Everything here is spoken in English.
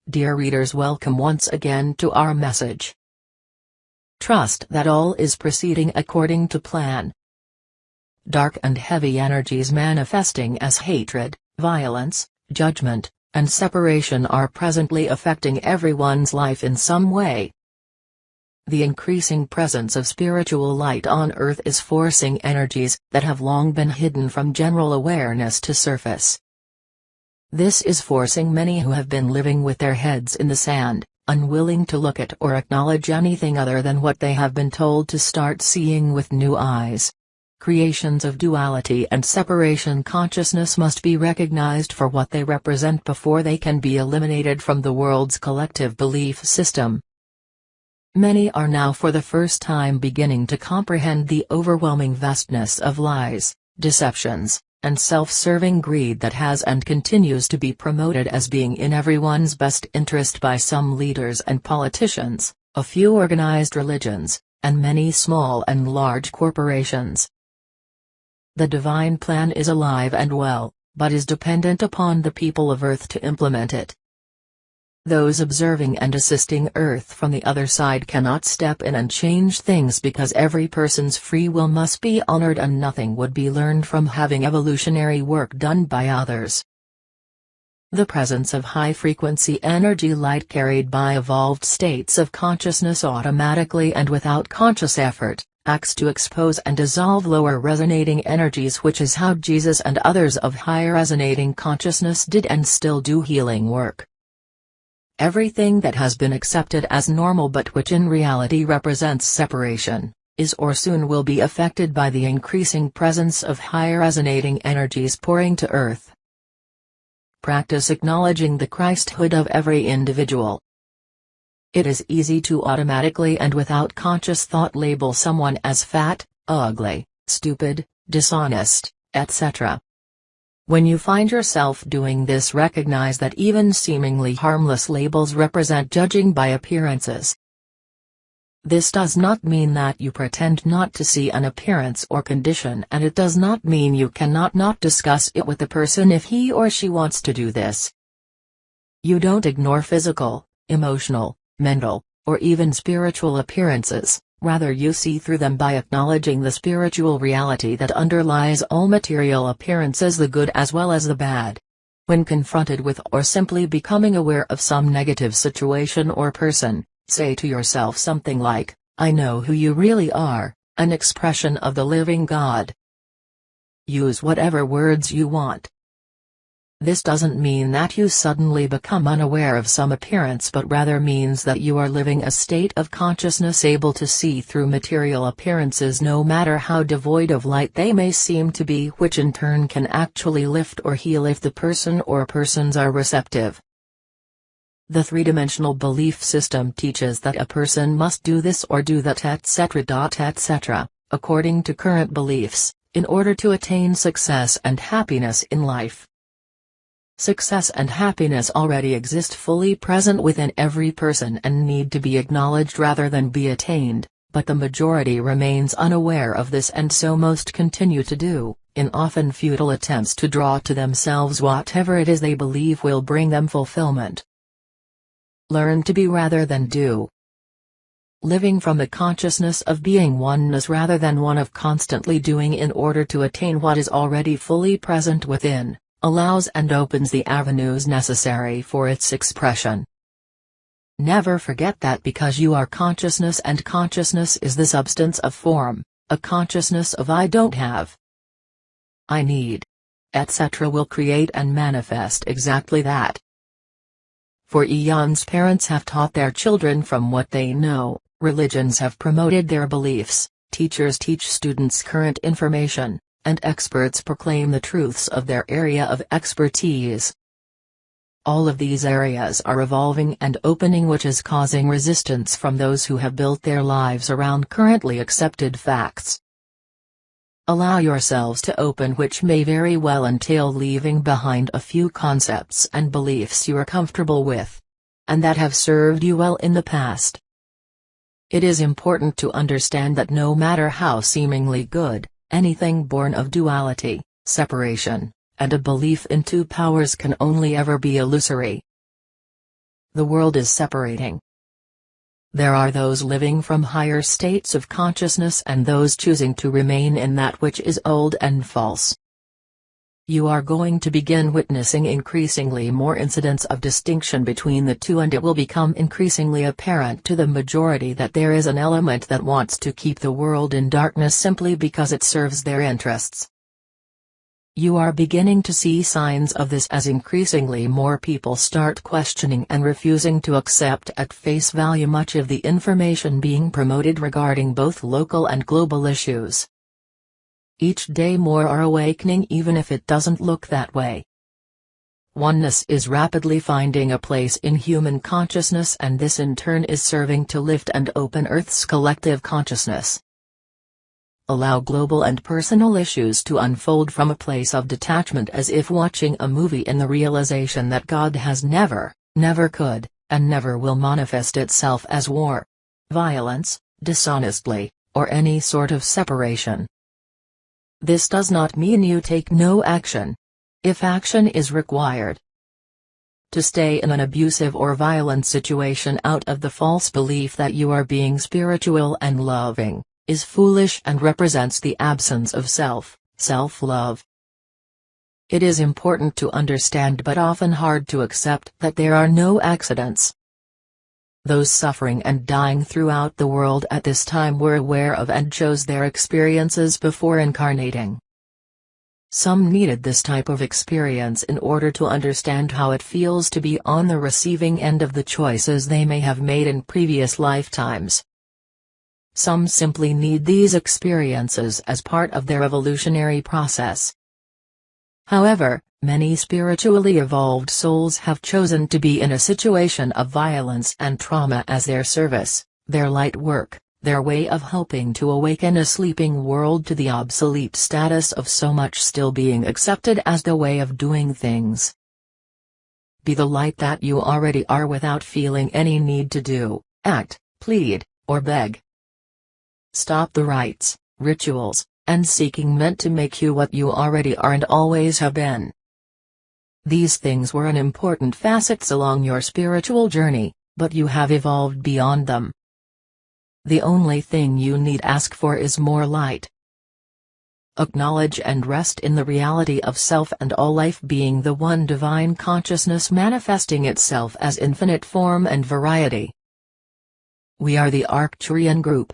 Dear readers, welcome once again to our message. Trust that all is proceeding according to plan. Dark and heavy energies manifesting as hatred, violence, judgment, and separation are presently affecting everyone's life in some way. The increasing presence of spiritual light on Earth is forcing energies that have long been hidden from general awareness to surface. This is forcing many who have been living with their heads in the sand, unwilling to look at or acknowledge anything other than what they have been told, to start seeing with new eyes. Creations of duality and separation consciousness must be recognized for what they represent before they can be eliminated from the world's collective belief system. Many are now for the first time beginning to comprehend the overwhelming vastness of lies, deceptions, and self-serving greed that has and continues to be promoted as being in everyone's best interest by some leaders and politicians, a few organized religions, and many small and large corporations. The divine plan is alive and well, but is dependent upon the people of Earth to implement it. Those observing and assisting Earth from the other side cannot step in and change things, because every person's free will must be honored and nothing would be learned from having evolutionary work done by others. The presence of high-frequency energy light carried by evolved states of consciousness automatically and without conscious effort acts to expose and dissolve lower resonating energies, which is how Jesus and others of higher resonating consciousness did and still do healing work. Everything that has been accepted as normal but which in reality represents separation, is or soon will be affected by the increasing presence of higher resonating energies pouring to Earth. Practice acknowledging the Christhood of every individual. It is easy to automatically and without conscious thought label someone as fat, ugly, stupid, dishonest, etc. When you find yourself doing this, recognize that even seemingly harmless labels represent judging by appearances. This does not mean that you pretend not to see an appearance or condition, and it does not mean you cannot not discuss it with the person if he or she wants to do this. You don't ignore physical, emotional, mental, or even spiritual appearances. Rather, you see through them by acknowledging the spiritual reality that underlies all material appearances, the good as well as the bad. When confronted with or simply becoming aware of some negative situation or person, say to yourself something like, "I know who you really are," an expression of the living God. Use whatever words you want. This doesn't mean that you suddenly become unaware of some appearance, but rather means that you are living a state of consciousness able to see through material appearances, no matter how devoid of light they may seem to be, which in turn can actually lift or heal if the person or persons are receptive. The three-dimensional belief system teaches that a person must do this or do that, etc., etc., according to current beliefs, in order to attain success and happiness in life. Success and happiness already exist fully present within every person and need to be acknowledged rather than be attained, but the majority remains unaware of this, and so most continue to do, in often futile attempts to draw to themselves whatever it is they believe will bring them fulfillment. Learn to be rather than do. Living from the consciousness of being oneness rather than one of constantly doing in order to attain what is already fully present within, allows and opens the avenues necessary for its expression. Never forget that because you are consciousness, and consciousness is the substance of form, a consciousness of I don't have, I need, etc., will create and manifest exactly that. For eons parents have taught their children from what they know, religions have promoted their beliefs, teachers teach students current information, and experts proclaim the truths of their area of expertise. All of these areas are evolving and opening, which is causing resistance from those who have built their lives around currently accepted facts. Allow yourselves to open, which may very well entail leaving behind a few concepts and beliefs you are comfortable with, and that have served you well in the past. It is important to understand that no matter how seemingly good, anything born of duality, separation, and a belief in two powers can only ever be illusory. the world is separating. There are those living from higher states of consciousness and those choosing to remain in that which is old and false. You are going to begin witnessing increasingly more incidents of distinction between the two, and it will become increasingly apparent to the majority that there is an element that wants to keep the world in darkness simply because it serves their interests. You are beginning to see signs of this as increasingly more people start questioning and refusing to accept at face value much of the information being promoted regarding both local and global issues. Each day more are awakening, even if it doesn't look that way. Oneness is rapidly finding a place in human consciousness, and this in turn is serving to lift and open Earth's collective consciousness. Allow global and personal issues to unfold from a place of detachment, as if watching a movie, in the realization that God has never could, and never will manifest itself as war, violence, dishonestly, or any sort of separation. This does not mean you take no action, if action is required. To stay in an abusive or violent situation out of the false belief that you are being spiritual and loving is foolish and represents the absence of self-love. It is important to understand, but often hard to accept, that there are no accidents. Those suffering and dying throughout the world at this time were aware of and chose their experiences before incarnating. Some needed this type of experience in order to understand how it feels to be on the receiving end of the choices they may have made in previous lifetimes. Some simply need these experiences as part of their evolutionary process. However, many spiritually evolved souls have chosen to be in a situation of violence and trauma as their service, their light work, their way of helping to awaken a sleeping world to the obsolete status of so much still being accepted as the way of doing things. Be the light that you already are without feeling any need to do, act, plead, or beg. Stop the rites, rituals, and seeking meant to make you what you already are and always have been. These things were important facets along your spiritual journey, but you have evolved beyond them. The only thing you need ask for is more light. Acknowledge and rest in the reality of self and all life being the one divine consciousness manifesting itself as infinite form and variety. We are the Arcturian Group.